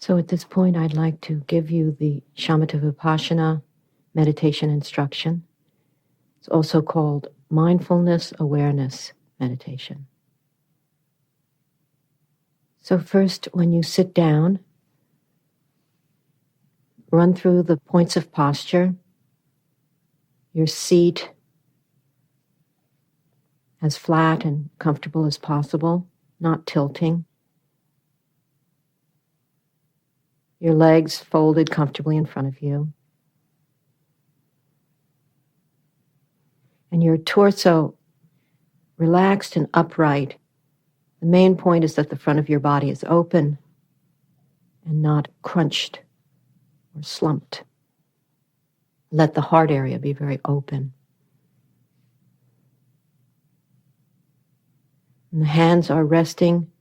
So at this point, I'd like to give you the Shamatha Vipassana meditation instruction. It's also called mindfulness awareness meditation. So first, when you sit down, run through the points of posture, your seat as flat and comfortable as possible, not tilting. Your legs folded comfortably in front of you. And your torso relaxed and upright. The main point is that the front of your body is open and not crunched or slumped. Let the heart area be very open. And the hands are resting,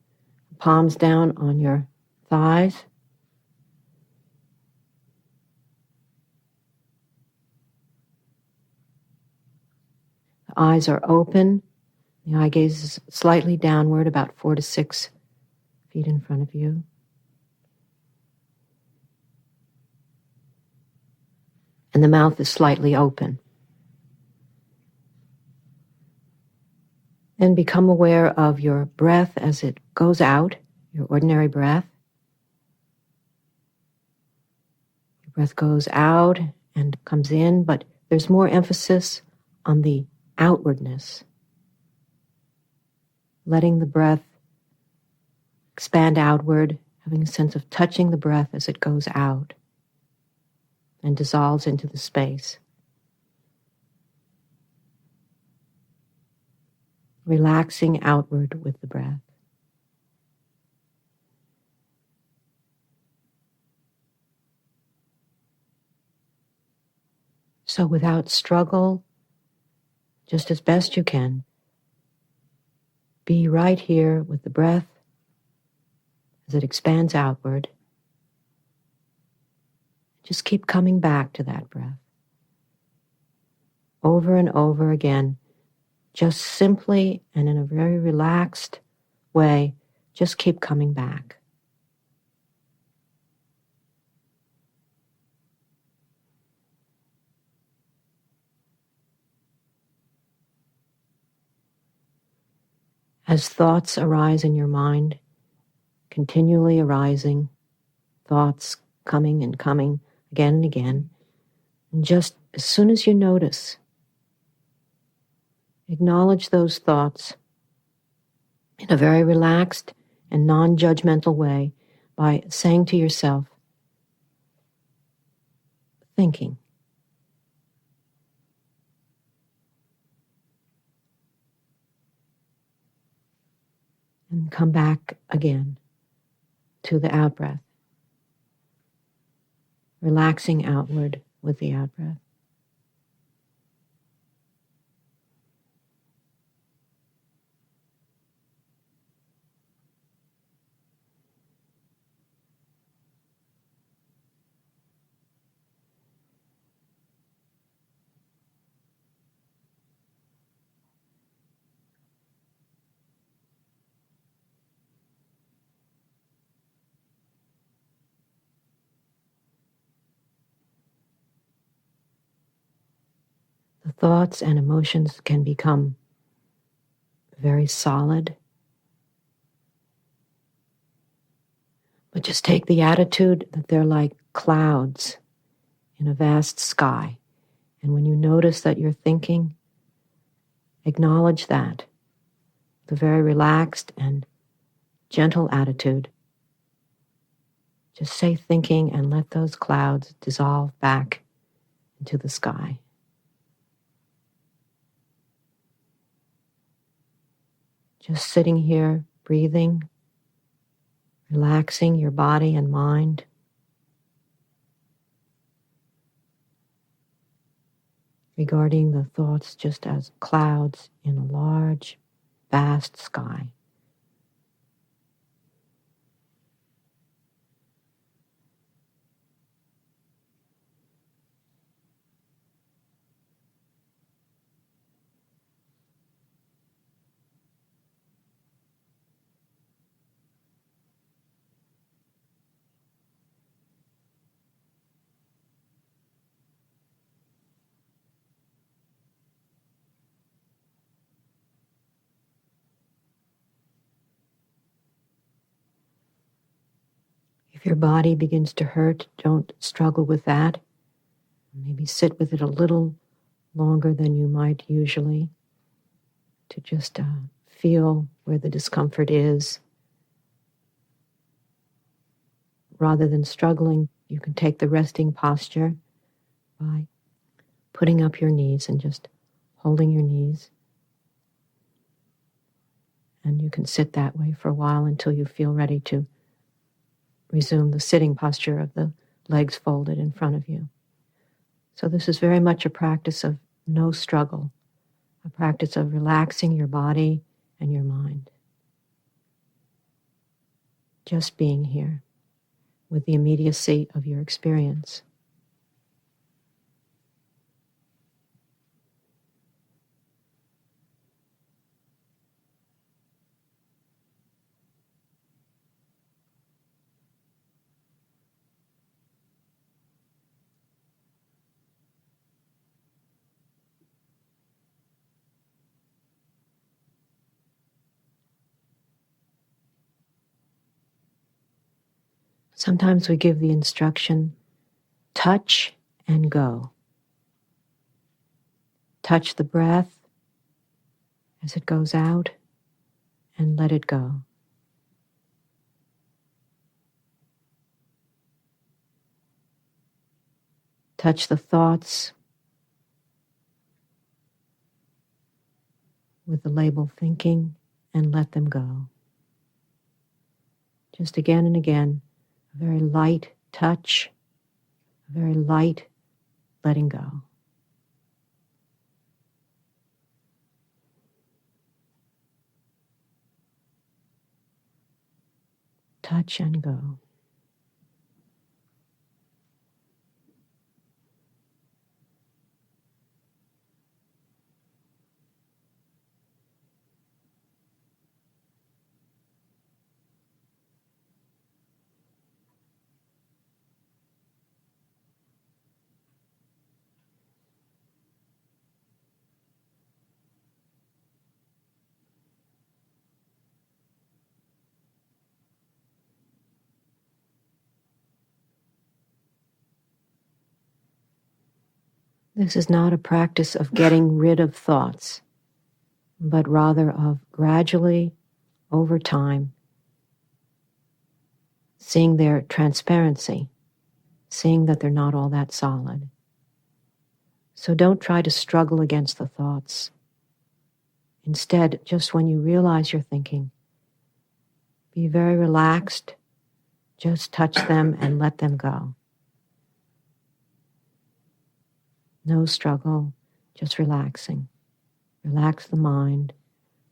palms down on your thighs. The eyes are open. The eye gaze is slightly downward, about 4 to 6 feet in front of you. And the mouth is slightly open. Then become aware of your breath as it goes out, your ordinary breath. Your breath goes out and comes in, but there's more emphasis on the outwardness. Letting the breath expand outward, having a sense of touching the breath as it goes out and dissolves into the space. Relaxing outward with the breath. So without struggle, just as best you can, be right here with the breath as it expands outward. Just keep coming back to that breath. Over and over again, just simply and in a very relaxed way, just keep coming back. As thoughts arise in your mind, continually arising, thoughts coming and coming again and again, and just as soon as you notice, acknowledge those thoughts in a very relaxed and non-judgmental way by saying to yourself, thinking. And come back again to the out-breath, relaxing outward with the out-breath. The thoughts and emotions can become very solid, but just take the attitude that they're like clouds in a vast sky. And when you notice that you're thinking, acknowledge that with a very relaxed and gentle attitude. Just say thinking and let those clouds dissolve back into the sky. Just sitting here, breathing, relaxing your body and mind. Regarding the thoughts just as clouds in a large, vast sky. If your body begins to hurt, don't struggle with that. Maybe sit with it a little longer than you might usually to just feel where the discomfort is. Rather than struggling, you can take the resting posture by putting up your knees and just holding your knees. And you can sit that way for a while until you feel ready to resume the sitting posture of the legs folded in front of you. So this is very much a practice of no struggle, a practice of relaxing your body and your mind. Just being here with the immediacy of your experience. Sometimes we give the instruction, touch and go. Touch the breath as it goes out and let it go. Touch the thoughts with the label thinking and let them go. Just again and again, a very light touch, a very light letting go. Touch and go. This is not a practice of getting rid of thoughts, but rather of gradually, over time, seeing their transparency, seeing that they're not all that solid. So don't try to struggle against the thoughts. Instead, just when you realize you're thinking, be very relaxed, just touch them and let them go. No struggle, just relaxing. Relax the mind,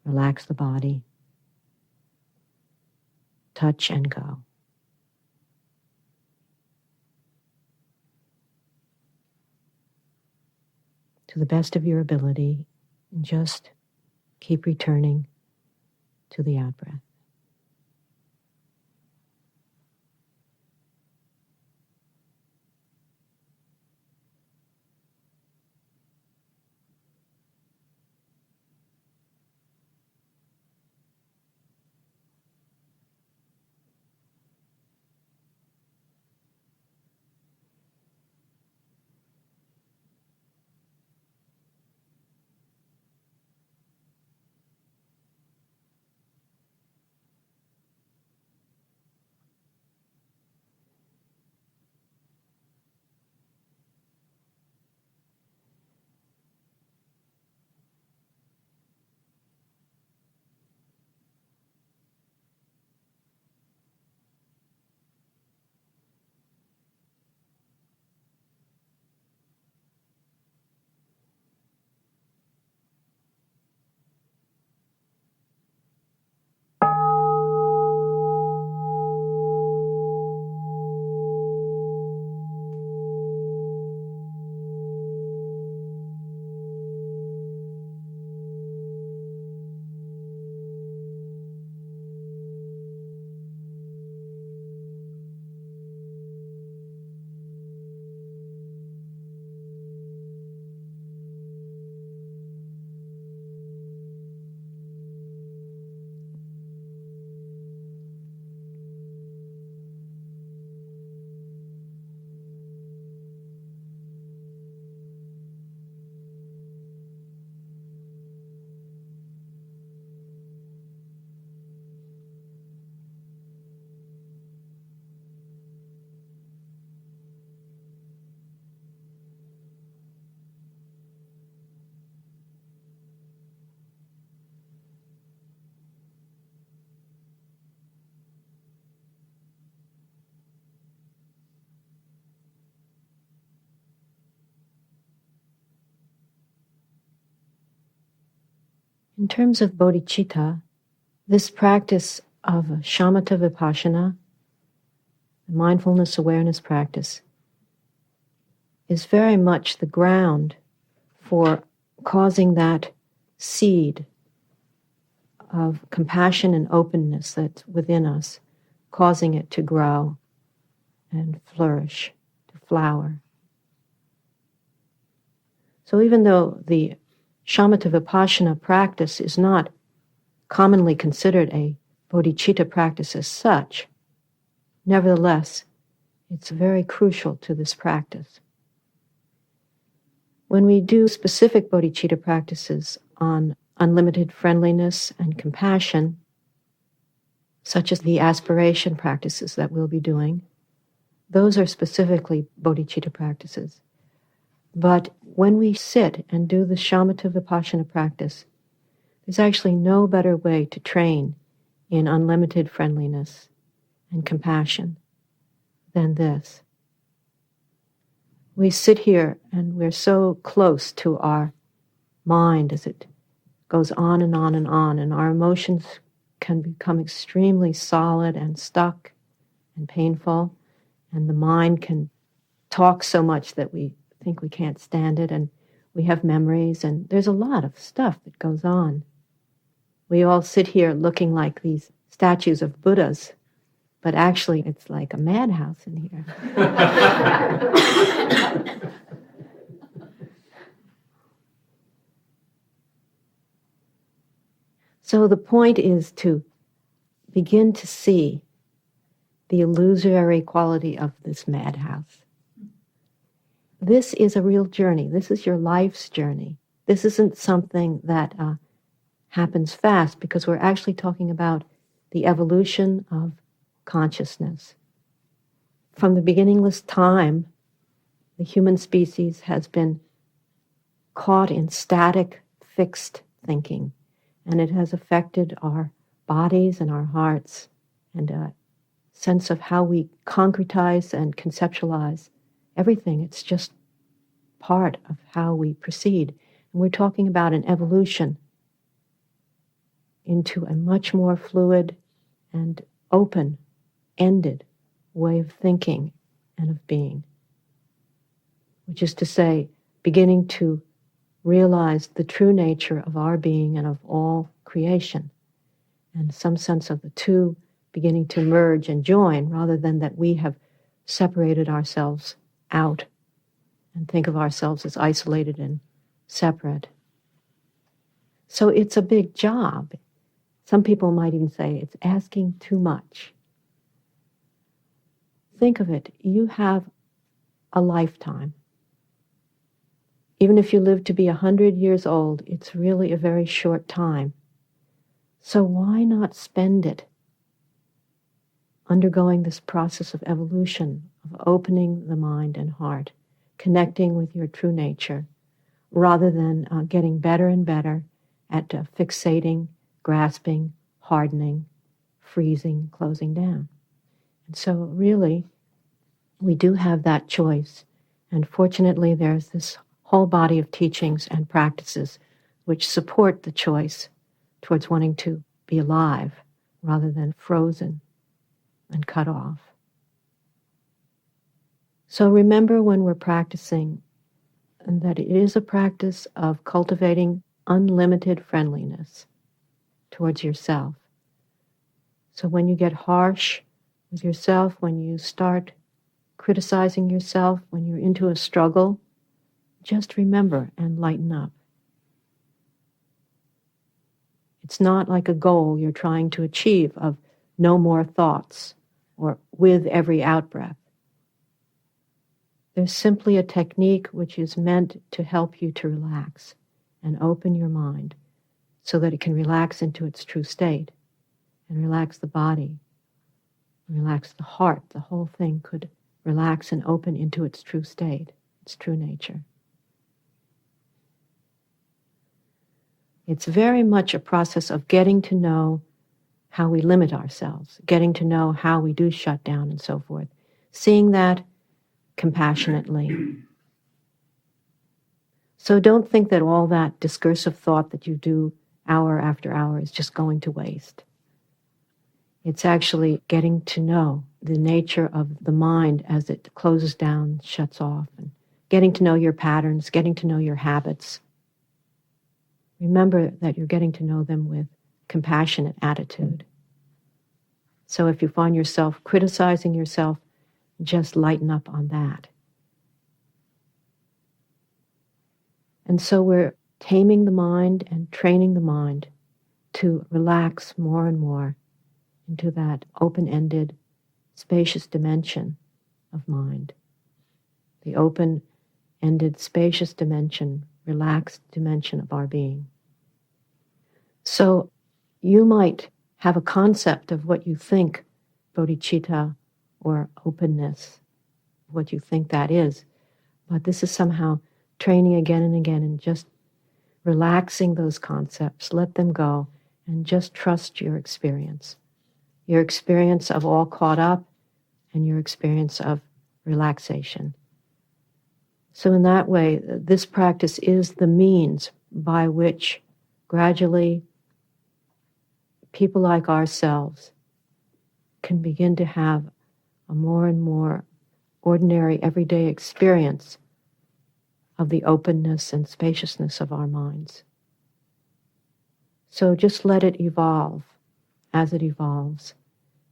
relax the body. Touch and go. To the best of your ability, just keep returning to the out-breath. In terms of bodhicitta, this practice of shamatha vipassana, the mindfulness awareness practice, is very much the ground for causing that seed of compassion and openness that's within us, causing it to grow and flourish, to flower. So even though the shamatha vipassana practice is not commonly considered a bodhicitta practice as such, nevertheless, it's very crucial to this practice. When we do specific bodhicitta practices on unlimited friendliness and compassion, such as the aspiration practices that we'll be doing, those are specifically bodhicitta practices. But when we sit and do the shamatha vipassana practice, there's actually no better way to train in unlimited friendliness and compassion than this. We sit here and we're so close to our mind as it goes on and on and on, and our emotions can become extremely solid and stuck and painful, and the mind can talk so much that we think we can't stand it, and we have memories, and there's a lot of stuff that goes on. We all sit here looking like these statues of Buddhas, but actually it's like a madhouse in here. So the point is to begin to see the illusory quality of this madhouse. This is a real journey. This is your life's journey. This isn't something that happens fast, because we're actually talking about the evolution of consciousness. From the beginningless time, the human species has been caught in static, fixed thinking, and it has affected our bodies and our hearts and a sense of how we concretize and conceptualize everything. It's just part of how we proceed. And we're talking about an evolution into a much more fluid and open-ended way of thinking and of being, which is to say, beginning to realize the true nature of our being and of all creation, and some sense of the two beginning to merge and join, rather than that we have separated ourselves out and think of ourselves as isolated and separate. So it's a big job. Some people might even say it's asking too much. Think of it, you have a lifetime. Even if you live to be 100 years old, it's really a very short time. So why not spend it undergoing this process of evolution, of opening the mind and heart, connecting with your true nature, rather than getting better and better at fixating, grasping, hardening, freezing, closing down. And so really, we do have that choice. And fortunately, there's this whole body of teachings and practices which support the choice towards wanting to be alive rather than frozen and cut off. So remember, when we're practicing, that it is a practice of cultivating unlimited friendliness towards yourself. So when you get harsh with yourself, when you start criticizing yourself, when you're into a struggle, just remember and lighten up. It's not like a goal you're trying to achieve of no more thoughts or with every out-breath. There's simply a technique which is meant to help you to relax and open your mind so that it can relax into its true state and relax the body, relax the heart. The whole thing could relax and open into its true state, its true nature. It's very much a process of getting to know how we limit ourselves, getting to know how we do shut down and so forth, seeing that compassionately. So don't think that all that discursive thought that you do hour after hour is just going to waste. It's actually getting to know the nature of the mind as it closes down, shuts off, and getting to know your patterns, getting to know your habits. Remember that you're getting to know them with compassionate attitude. So if you find yourself criticizing yourself, just lighten up on that. And so we're taming the mind and training the mind to relax more and more into that open-ended, spacious dimension of mind. The open-ended, spacious dimension, relaxed dimension of our being. So you might have a concept of what you think bodhicitta or openness, what you think that is, but this is somehow training again and again and just relaxing those concepts, let them go, and just trust your experience of all caught up and your experience of relaxation. So in that way, this practice is the means by which gradually people like ourselves can begin to have a more and more ordinary, everyday experience of the openness and spaciousness of our minds. So just let it evolve as it evolves.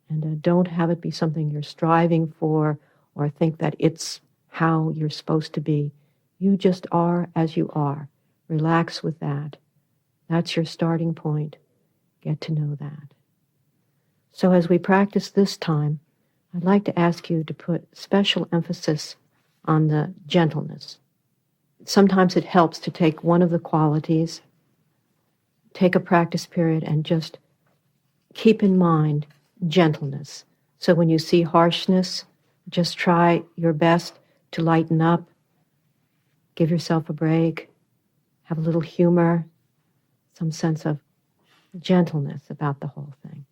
And don't have it be something you're striving for or think that it's how you're supposed to be. You just are as you are. Relax with that. That's your starting point. Get to know that. So as we practice this time, I'd like to ask you to put special emphasis on the gentleness. Sometimes it helps to take one of the qualities, take a practice period, and just keep in mind gentleness. So when you see harshness, just try your best to lighten up, give yourself a break, have a little humor, some sense of gentleness about the whole thing.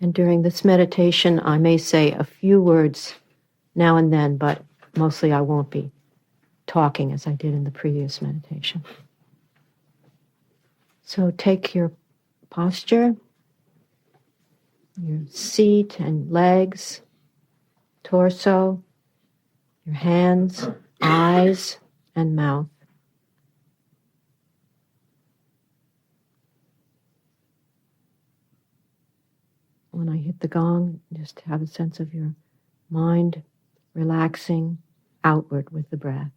And during this meditation, I may say a few words now and then, but mostly I won't be talking as I did in the previous meditation. So take your posture, your seat and legs, torso, your hands, eyes, and mouth. When I hit the gong, just have a sense of your mind relaxing outward with the breath.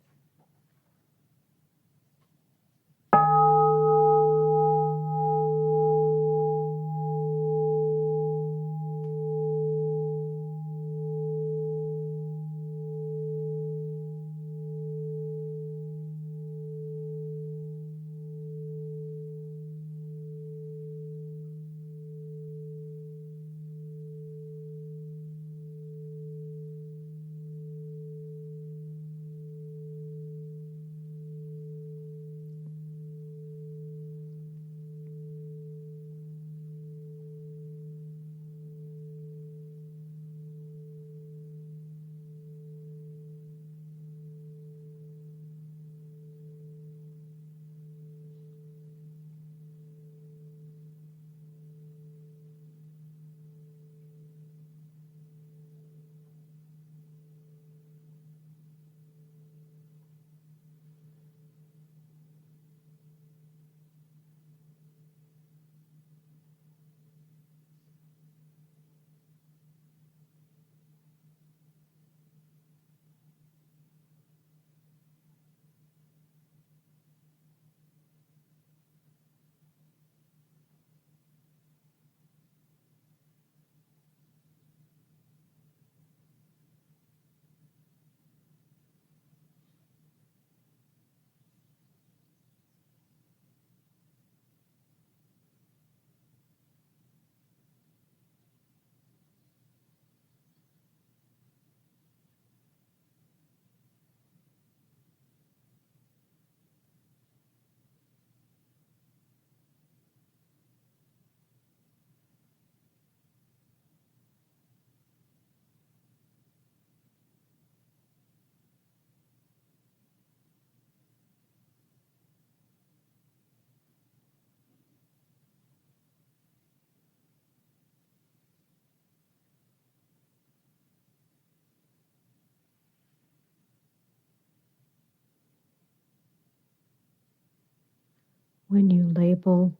When you label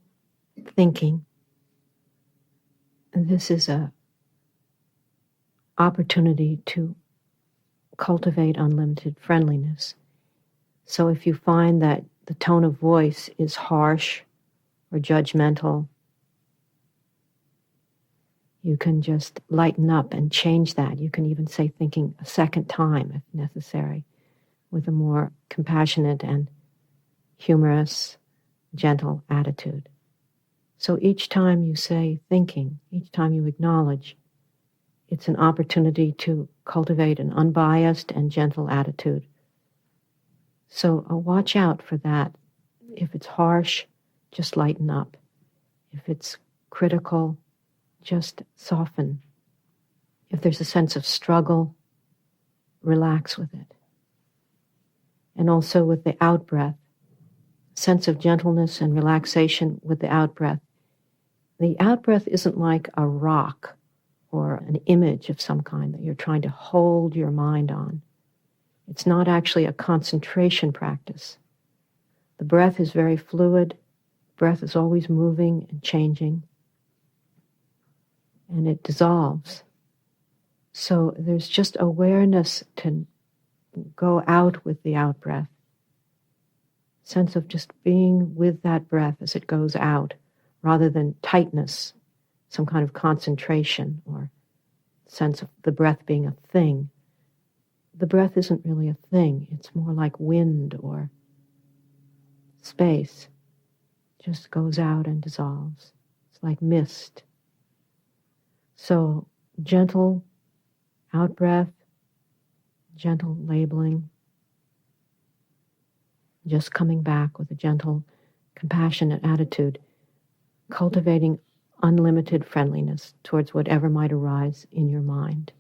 thinking, this is an opportunity to cultivate unlimited friendliness. So if you find that the tone of voice is harsh or judgmental, you can just lighten up and change that. You can even say thinking a second time if necessary, with a more compassionate and humorous, gentle attitude. So each time you say thinking, each time you acknowledge, it's an opportunity to cultivate an unbiased and gentle attitude. So watch out for that. If it's harsh, just lighten up. If it's critical, just soften. If there's a sense of struggle, relax with it. And also with the out-breath, sense of gentleness and relaxation with the out-breath. The out-breath isn't like a rock or an image of some kind that you're trying to hold your mind on. It's not actually a concentration practice. The breath is very fluid. Breath is always moving and changing. And it dissolves. So there's just awareness to go out with the out-breath. Sense of just being with that breath as it goes out, rather than tightness, some kind of concentration or sense of the breath being a thing. The breath isn't really a thing. It's more like wind or space. Just goes out and dissolves. It's like mist. So gentle out-breath, gentle labeling, just coming back with a gentle, compassionate attitude, cultivating unlimited friendliness towards whatever might arise in your mind.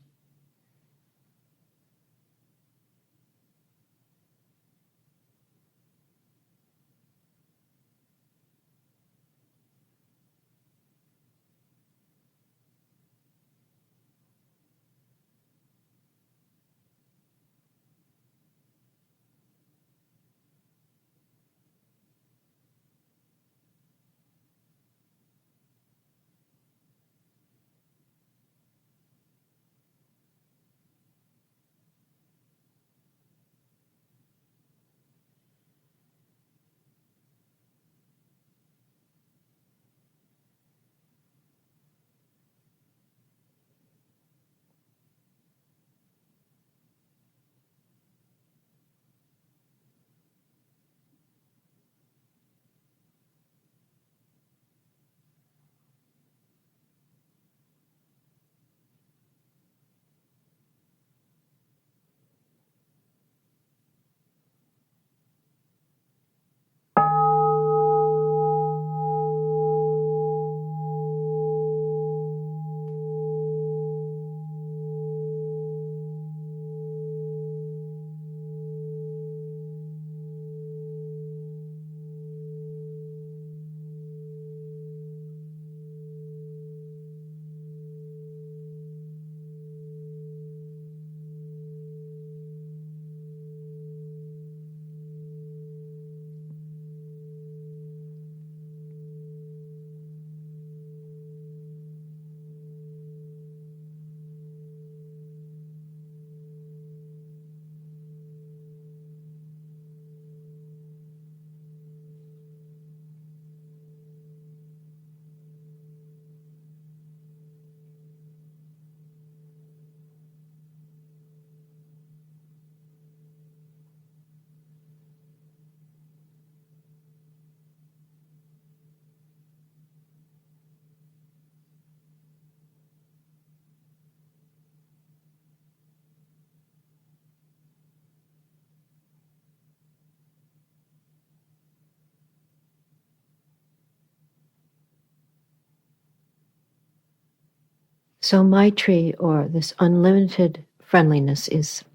So Maitri, or this unlimited friendliness, is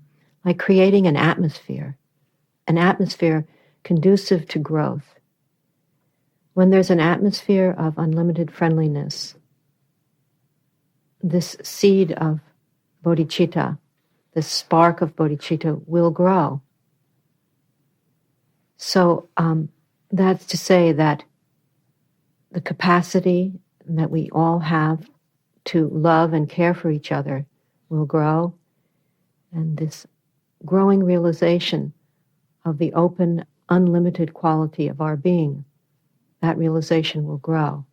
like creating an atmosphere conducive to growth. When there's an atmosphere of unlimited friendliness, this seed of bodhicitta, this spark of bodhicitta will grow. So That's to say that the capacity that we all have to love and care for each other will grow, and this growing realization of the open, unlimited quality of our being, that realization will grow.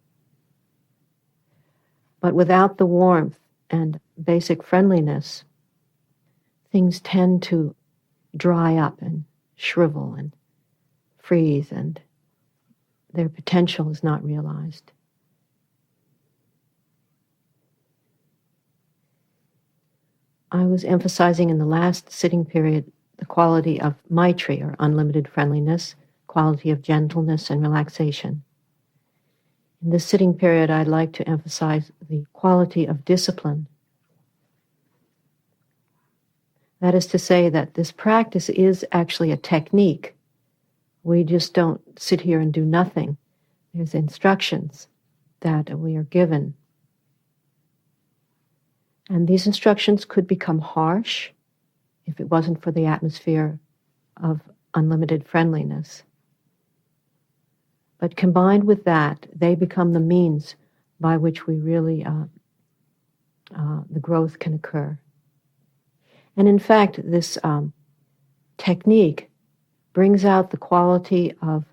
But without the warmth and basic friendliness, things tend to dry up and shrivel and freeze, and their potential is not realized. I was emphasizing in the last sitting period the quality of Maitri, or unlimited friendliness, quality of gentleness and relaxation. In this sitting period, I'd like to emphasize the quality of discipline. That is to say that this practice is actually a technique. We just don't sit here and do nothing. There's instructions that we are given. And these instructions could become harsh if it wasn't for the atmosphere of unlimited friendliness. But combined with that, they become the means by which we really, the growth can occur. And in fact, this technique brings out the quality of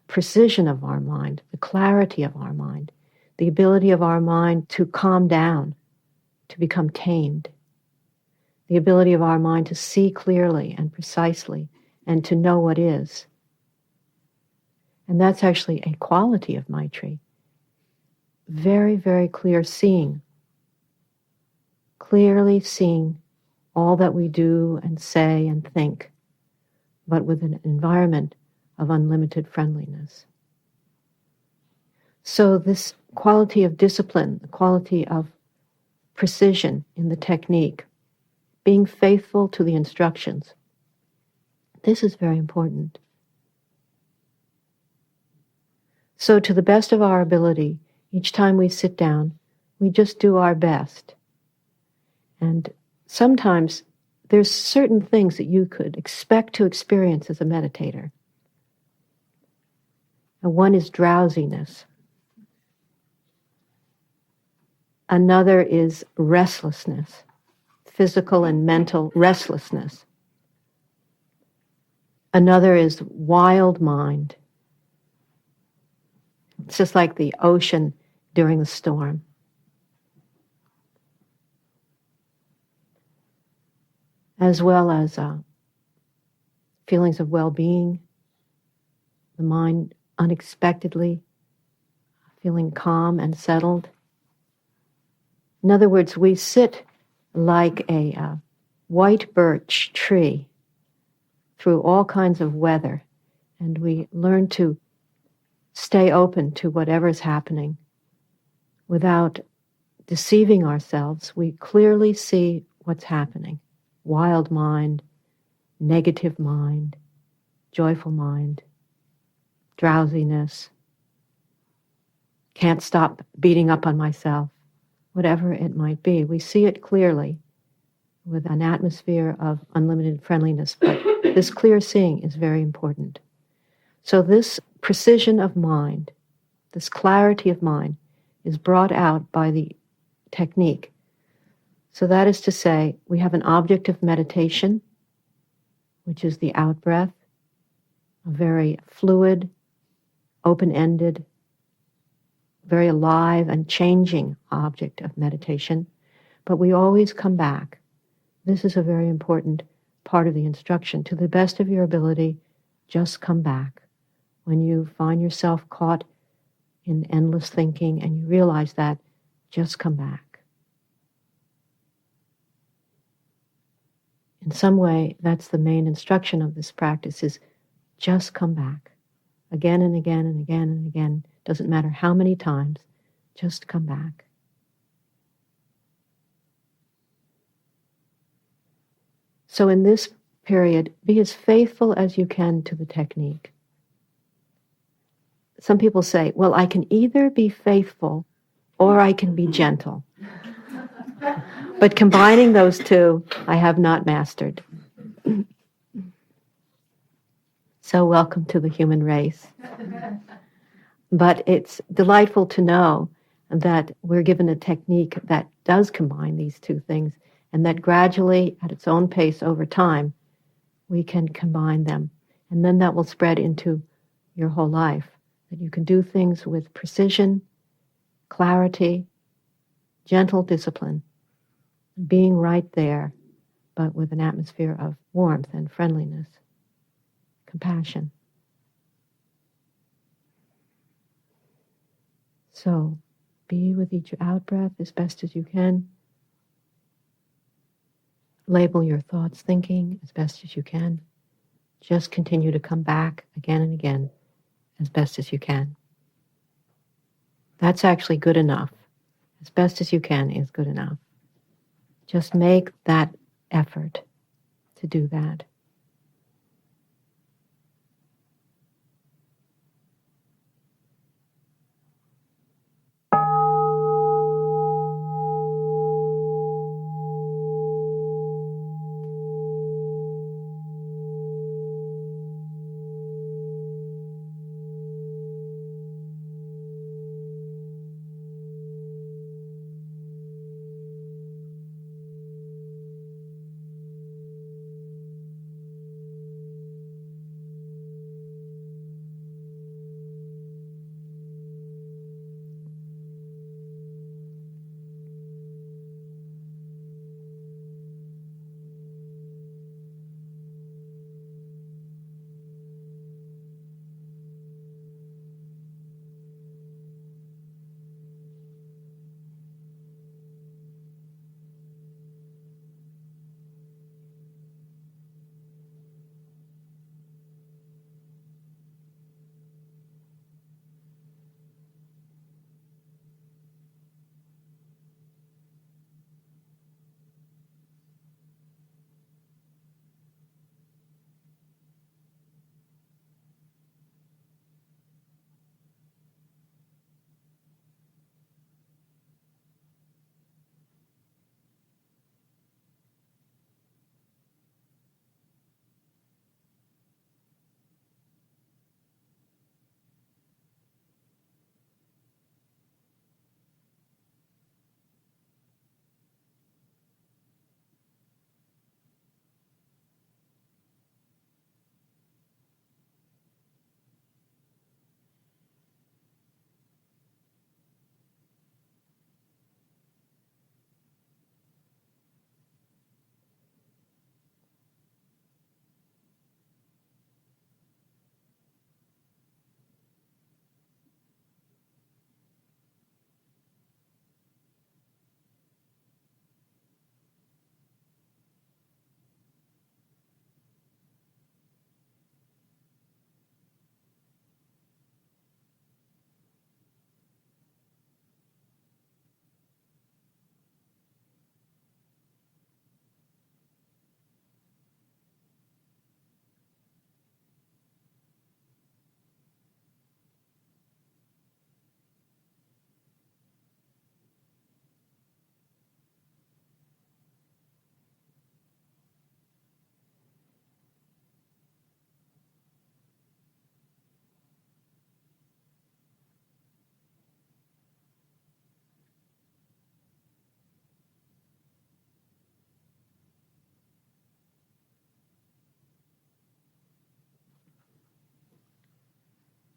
precision of our mind, the clarity of our mind, the ability of our mind to calm down, to become tamed, the ability of our mind to see clearly and precisely and to know what is. And that's actually a quality of Maitri. Very, very clear seeing. Clearly seeing all that we do and say and think, but with an environment of unlimited friendliness. So this quality of discipline, the quality of precision in the technique, being faithful to the instructions, this is very important. So to the best of our ability, each time we sit down, we just do our best. And sometimes there's certain things that you could expect to experience as a meditator. And one is drowsiness. Another is restlessness, physical and mental restlessness. Another is wild mind. It's just like the ocean during the storm. As well as feelings of well-being, the mind unexpectedly feeling calm and settled. In other words, we sit like a white birch tree through all kinds of weather, and we learn to stay open to whatever's happening without deceiving ourselves. We clearly see what's happening. Wild mind, negative mind, joyful mind, drowsiness, can't stop beating up on myself, whatever it might be. We see it clearly with an atmosphere of unlimited friendliness, but this clear seeing is very important. So this precision of mind, this clarity of mind, is brought out by the technique. So that is to say, we have an object of meditation, which is the out-breath, a very fluid, open-ended, very alive and changing object of meditation, but we always come back. This is a very important part of the instruction. To the best of your ability, just come back. When you find yourself caught in endless thinking and you realize that, just come back. In some way, that's the main instruction of this practice, is just come back. Again and again and again and again. Doesn't matter how many times, just come back. So in this period, be as faithful as you can to the technique. Some people say, well, I can either be faithful or I can be gentle. But combining those two, I have not mastered. So welcome to the human race. But it's delightful to know that we're given a technique that does combine these two things, and that gradually, at its own pace over time, we can combine them. And then that will spread into your whole life, that you can do things with precision, clarity, gentle discipline, being right there, but with an atmosphere of warmth and friendliness, compassion. So, be with each out-breath as best as you can. Label your thoughts, thinking as best as you can. Just continue to come back again and again as best as you can. That's actually good enough. As best as you can is good enough. Just make that effort to do that.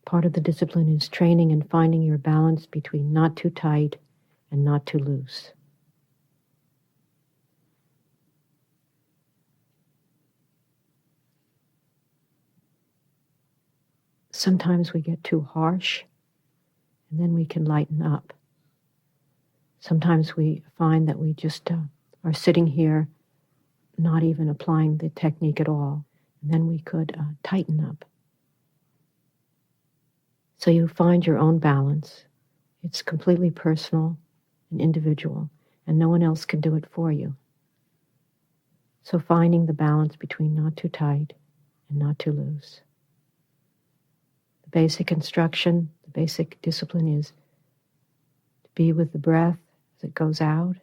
Part of the discipline is training and finding your balance between not too tight and not too loose. Sometimes we get too harsh, and then we can lighten up. Sometimes we find that we just are sitting here not even applying the technique at all, and then we could tighten up. So you find your own balance. It's completely personal and individual, and no one else can do it for you. So finding the balance between not too tight and not too loose. The basic instruction, the basic discipline is to be with the breath as it goes out.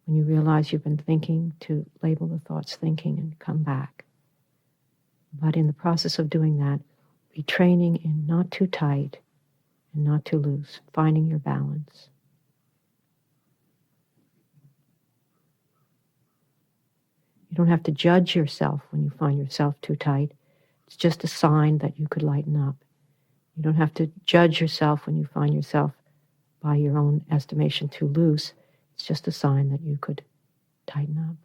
When you realize you've been thinking, to label the thoughts thinking and come back. But in the process of doing that, be training in not too tight and not too loose, finding your balance. You don't have to judge yourself when you find yourself too tight. It's just a sign that you could lighten up. You don't have to judge yourself when you find yourself, by your own estimation, too loose. It's just a sign that you could tighten up.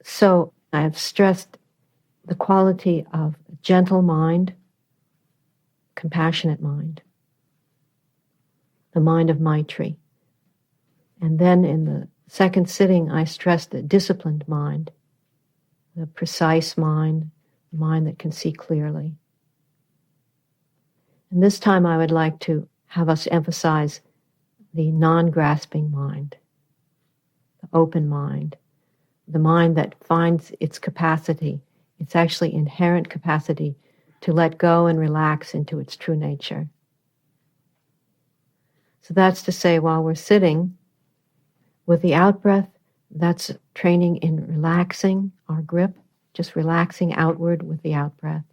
So I have stressed the quality of gentle mind, compassionate mind, the mind of Maitri. And then in the second sitting, I stressed the disciplined mind, the precise mind, the mind that can see clearly. And this time I would like to have us emphasize the non-grasping mind, the open mind, the mind that finds its capacity, its actually inherent capacity to let go and relax into its true nature. So that's to say, while we're sitting with the out-breath, that's training in relaxing our grip, just relaxing outward with the out-breath,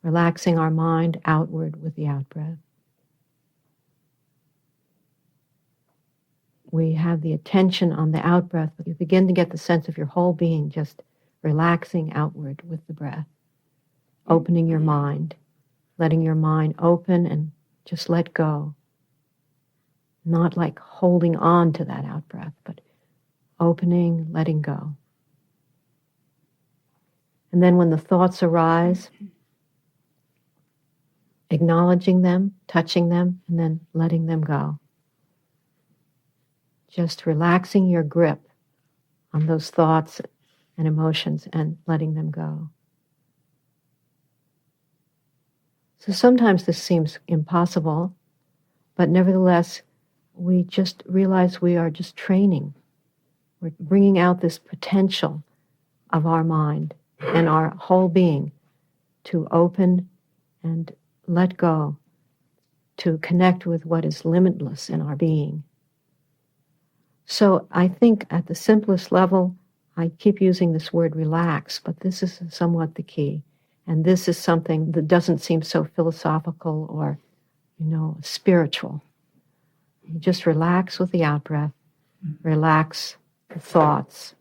relaxing our mind outward with the out-breath. We have the attention on the out-breath, but you begin to get the sense of your whole being just relaxing outward with the breath, opening your mind, letting your mind open and just let go. Not like holding on to that out-breath, but opening, letting go. And then when the thoughts arise, acknowledging them, touching them, and then letting them go. Just relaxing your grip on those thoughts and emotions and letting them go. So sometimes this seems impossible, but nevertheless, we just realize we are just training. We're bringing out this potential of our mind and our whole being to open and let go, to connect with what is limitless in our being. So I think at the simplest level, I keep using this word relax, but this is somewhat the key. And this is something that doesn't seem so philosophical or, spiritual. You just relax with the out-breath, relax the thoughts,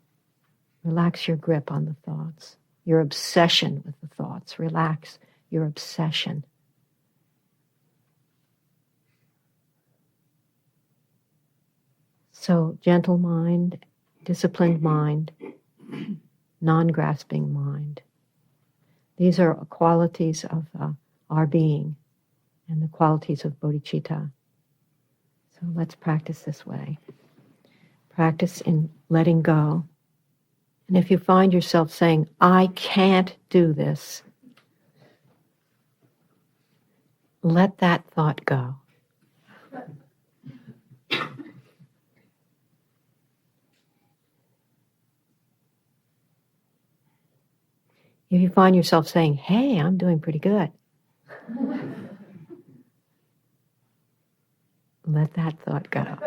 relax your grip on the thoughts, your obsession with the thoughts, relax your obsession. So gentle mind, disciplined mind, non-grasping mind. These are qualities of our being and the qualities of bodhicitta. So let's practice this way. Practice in letting go. And if you find yourself saying, I can't do this, let that thought go. If you find yourself saying, hey, I'm doing pretty good, let that thought go.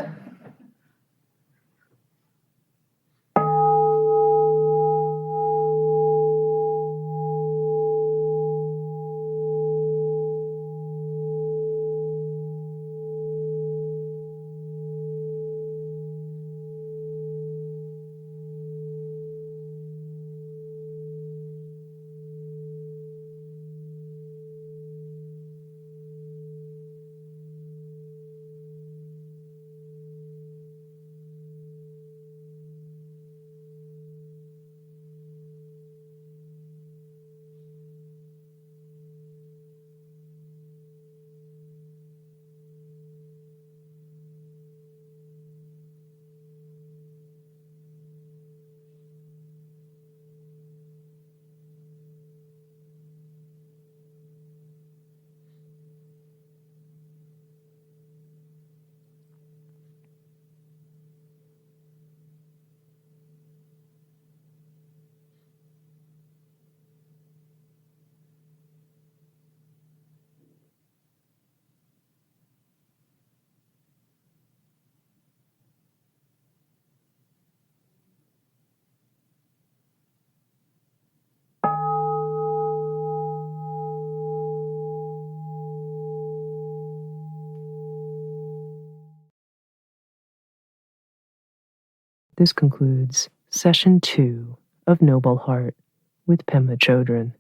This concludes Session 2 of Noble Heart with Pema Chodron.